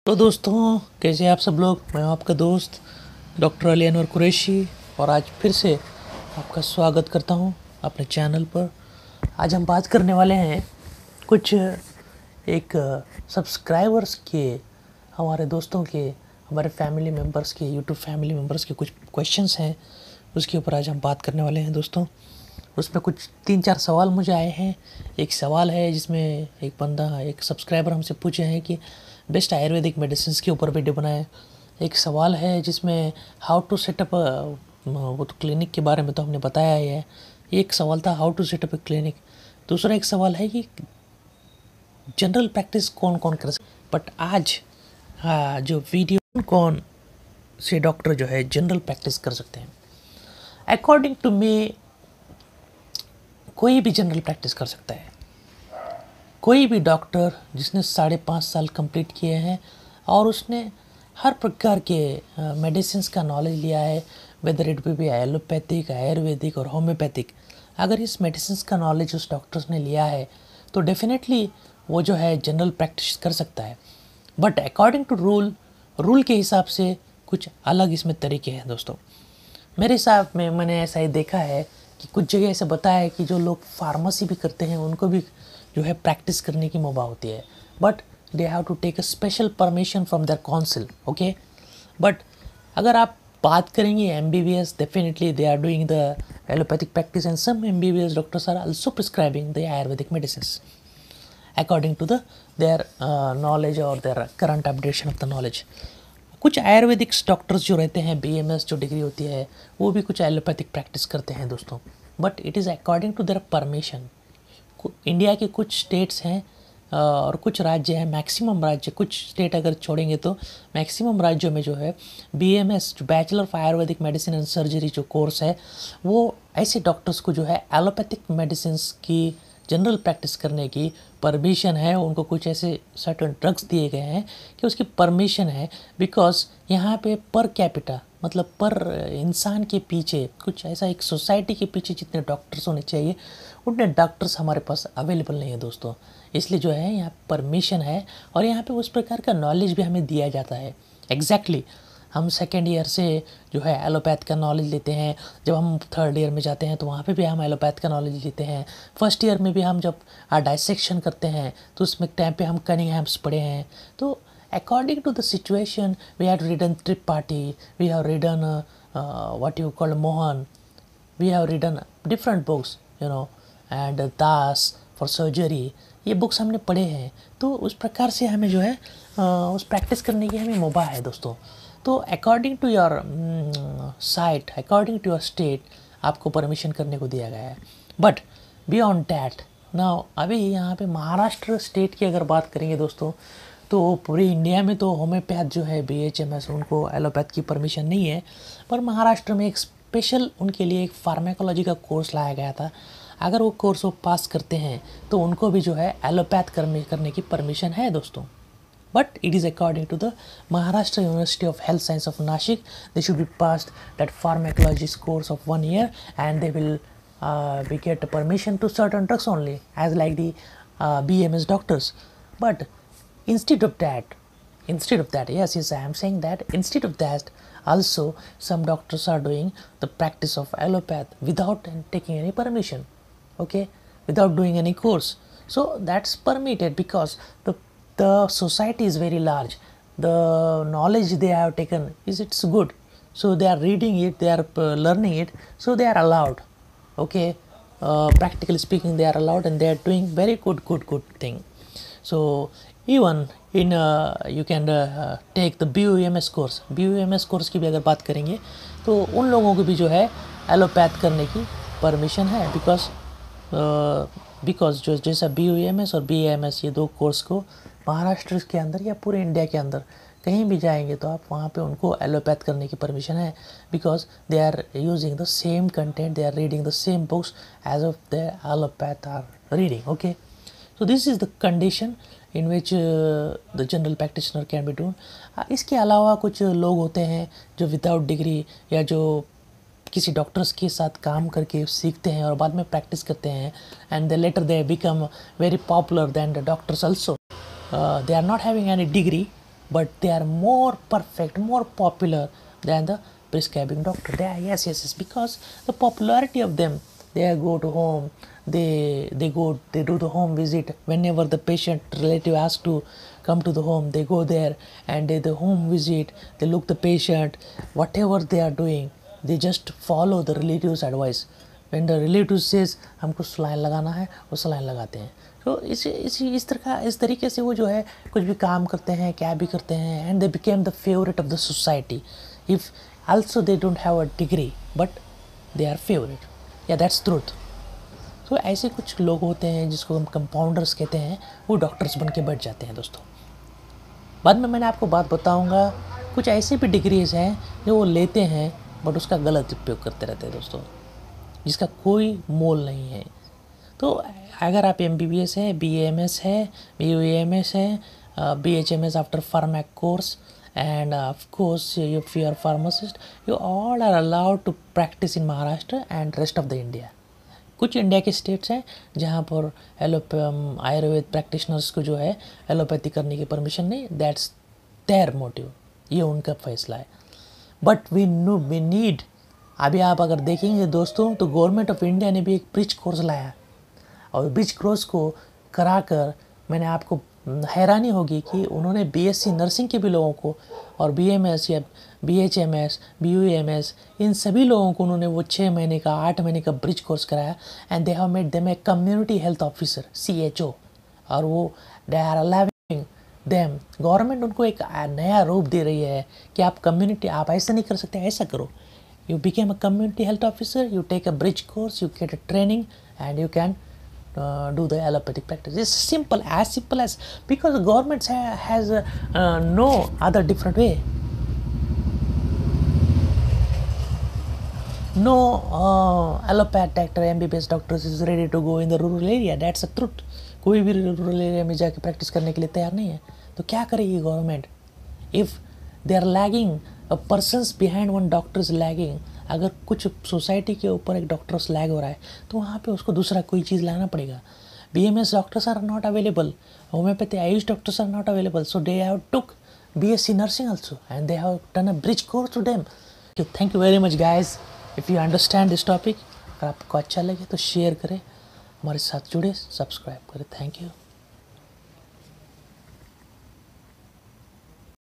तो दोस्तों, कैसे हैं आप सब लोग। मैं हूं आपका दोस्त डॉक्टर अली अनवर कुरैशी और आज फिर से आपका स्वागत करता हूं अपने चैनल पर। आज हम बात करने वाले हैं कुछ एक सब्सक्राइबर्स के, हमारे दोस्तों के, हमारे फैमिली मेम्बर्स के, यूट्यूब फैमिली मेम्बर्स के कुछ क्वेश्चंस हैं, उसके ऊपर आज हम बात करने वाले हैं दोस्तों। उसमें कुछ 3-4 सवाल मुझे आए हैं। एक सवाल है जिसमें एक सब्सक्राइबर हमसे पूछे हैं कि बेस्ट आयुर्वेदिक मेडिसिन के ऊपर वीडियो बनाए। एक सवाल है जिसमें हाउ टू सेटअप, वो तो क्लिनिक के बारे में तो हमने बताया ही है। एक सवाल था how to set up a clinic. दूसरा एक सवाल है कि जनरल प्रैक्टिस कौन कौन कर सकता। बट आज जो वीडियो कौन से डॉक्टर जो है जनरल प्रैक्टिस कर सकते हैं, अकॉर्डिंग टू मी कोई भी जनरल प्रैक्टिस कर सकता है। कोई भी डॉक्टर जिसने 5.5 साल कंप्लीट किए हैं और उसने हर प्रकार के मेडिसिन्स का नॉलेज लिया है, whether it be allopathic, Ayurvedic और होम्योपैथिक। अगर इस मेडिसिन्स का नॉलेज उस डॉक्टर्स ने लिया है तो डेफिनेटली वो जो है जनरल प्रैक्टिस कर सकता है। बट अकॉर्डिंग टू रूल के हिसाब से कुछ अलग इसमें तरीके हैं दोस्तों। मेरे हिसाब में मैंने ऐसा ही देखा है कि कुछ जगह ऐसे बताया है कि जो लोग फार्मेसी भी करते हैं उनको भी जो है प्रैक्टिस करने की मौका होती है, but they have to take a special permission from their council. Okay, but अगर आप बात करेंगे MBBS, definitely they are doing the allopathic practice and some MBBS doctors are also prescribing the ayurvedic medicine according to the their knowledge और their current updation of the knowledge. कुछ ayurvedic doctors जो रहते हैं, BMS जो degree होती है, वो भी कुछ एलोपैथिक प्रैक्टिस करते हैं दोस्तों, but it is according to their permission. India के कुछ स्टेट्स हैं और कुछ राज्य हैं, मैक्सिमम राज्य, कुछ स्टेट अगर छोड़ेंगे तो मैक्सिमम राज्यों में जो है BMS, जो bachelor of Ayurvedic medicine and surgery जो कोर्स है, वो ऐसे डॉक्टर्स को जो है एलोपैथिक मेडिसिन की जनरल प्रैक्टिस करने की परमिशन है। उनको कुछ ऐसे सर्टेन ड्रग्स दिए गए हैं कि उसकी परमिशन है, बिकॉज यहाँ पे पर कैपिटा, मतलब पर इंसान के पीछे कुछ ऐसा, एक सोसाइटी के पीछे जितने डॉक्टर्स होने चाहिए उतने डॉक्टर्स हमारे पास अवेलेबल नहीं है दोस्तों। इसलिए जो है यहाँ परमिशन है और यहाँ पे उस प्रकार का नॉलेज भी हमें दिया जाता है। एग्जैक्टली हम सेकेंड ईयर से जो है एलोपैथ का नॉलेज लेते हैं, जब हम थर्ड ईयर में जाते हैं तो वहाँ पे भी हम एलोपैथ का नॉलेज लेते हैं। फर्स्ट ईयर में भी हम जब डाइसेक्शन करते हैं तो उसमें टाइम पे हम कनिंघहैम्स पढ़े हैं। तो according to the situation we have readen Tripathi, we have readen what you called Mohan, we have readen different books and Das for surgery. ये बुक्स हमने पढ़े हैं, तो उस प्रकार से हमें जो है उस प्रैक्टिस करने की हमें मौका है दोस्तों। तो according to your site, according to your state आपको परमिशन करने को दिया गया है। बट बियॉन्ड डैट नाउ, अभी यहाँ पे महाराष्ट्र स्टेट की अगर बात करेंगे दोस्तों, तो पूरी इंडिया में तो होम्योपैथ जो है BHMS, उनको एलोपैथ की परमिशन नहीं है। पर महाराष्ट्र में एक स्पेशल उनके लिए एक फार्मेकोलॉजी का कोर्स लाया गया था। अगर वो कोर्स वो पास करते हैं तो उनको भी जो है एलोपैथ करने की परमिशन है दोस्तों। But it is according to the Maharashtra University of Health Science of Nashik. They should be passed that pharmacology course of 1 year, and they will we get permission to certain drugs only, as like the BMS doctors. But instead of that, yes, I am saying that instead of that, also some doctors are doing the practice of allopath without taking any permission, okay, without doing any course. So that's permitted because the society is very large. The knowledge they have taken it's good, so they are reading it, they are learning it, so they are allowed. Okay, practically speaking they are allowed and they are doing very good thing. So even in you can take the BUMS course. BUMS course की भी अगर बात करेंगे तो उन लोगों को भी जो है एलोपैथ करने की परमिशन है, बिकॉज जो जैसा BUMS और BAMS, ये दो कोर्स को महाराष्ट्र के अंदर या पूरे इंडिया के अंदर कहीं भी जाएंगे तो आप वहाँ पे उनको एलोपैथ करने की परमिशन है, because they are using the same content, they are reading the same books as of the allopath are reading. Okay, so this is the condition in which the general practitioner can be done. इसके अलावा कुछ लोग होते हैं जो without degree या जो किसी डॉक्टर्स के साथ काम करके सीखते हैं और बाद में प्रैक्टिस करते हैं, and they become very popular than the doctors also. They are not having any degree, but they are more perfect, more popular than the prescribing doctor. They are, yes, because the popularity of them, they go to home, they do the home visit whenever the patient relative asks to come to the home. They go there and they the home visit, they look the patient, whatever they are doing, they just follow the relatives advice. When the relative says हमको saline लगाना है, वो saline लगाते हैं. तो इस तरीके से वो जो है कुछ भी काम करते हैं, क्या भी करते हैं, and they became the favourite of the society. If also they don't have a degree but they are favorite. Yeah, that's truth. तो ऐसे कुछ लोग होते हैं जिसको हम कंपाउंडर्स कहते हैं, वो डॉक्टर्स बन के बैठ जाते हैं दोस्तों. बाद में मैंने आपको बात बताऊंगा, कुछ ऐसे भी डिग्रीज हैं जो वो लेते हैं बट उसका गलत उपयोग करते रहते हैं दोस्तों, जिसका कोई मोल नहीं है. तो अगर आप MBBS है, BAMS है, BUAMS है, BHMS after pharma course, and of course if you are pharmacist, you all are allowed to practice in Maharashtra and rest of the India. कुछ इंडिया के स्टेट्स हैं जहाँ पर आयुर्वेद प्रैक्टिशनर्स को जो है एलोपैथी करने की परमिशन नहीं. दैट्स देयर मोटिव, ये उनका फैसला है. बट वी नीड, अभी आप अगर देखेंगे दोस्तों तो गवर्नमेंट ऑफ इंडिया ने भी एक ब्रिज कोर्स लाया, और ब्रिज कोर्स को कराकर मैंने आपको हैरानी होगी कि उन्होंने BSc नर्सिंग के भी लोगों को और BMS या BHMS, BUMS, इन सभी लोगों को उन्होंने वो 6 महीने का 8 महीने का ब्रिज कोर्स कराया. And they have made them a community health officer, CHO, और वो they are allowing them. Government उनको एक नया रूप दे रही है कि आप कम्युनिटी, आप ऐसा नहीं कर सकते, ऐसा करो. You became a community health officer, you take a bridge course, you get a training, and you can do the allopathic practice. It's simple as, because the government has no other different way. No allopath doctor, MBBS doctors is ready to go in the rural area. That's the truth. कोई भी rural area में जाके practice करने के लिए तैयार नहीं है. तो क्या करेगी government? If they are lagging, a persons behind one doctor is lagging. अगर कुछ सोसाइटी के ऊपर एक डॉक्टर्स लैग हो रहा है तो वहाँ पे उसको दूसरा कोई चीज़ लाना पड़ेगा. BMS doctors are not available, homeopathy Ayush doctors are not available, so they have took BSc nursing also and they have done a bridge course to them. Thank you very much guys. If you understand this topic, अगर आपको अच्छा लगे तो share करें, हमारे साथ जुड़े, subscribe करें. Thank you.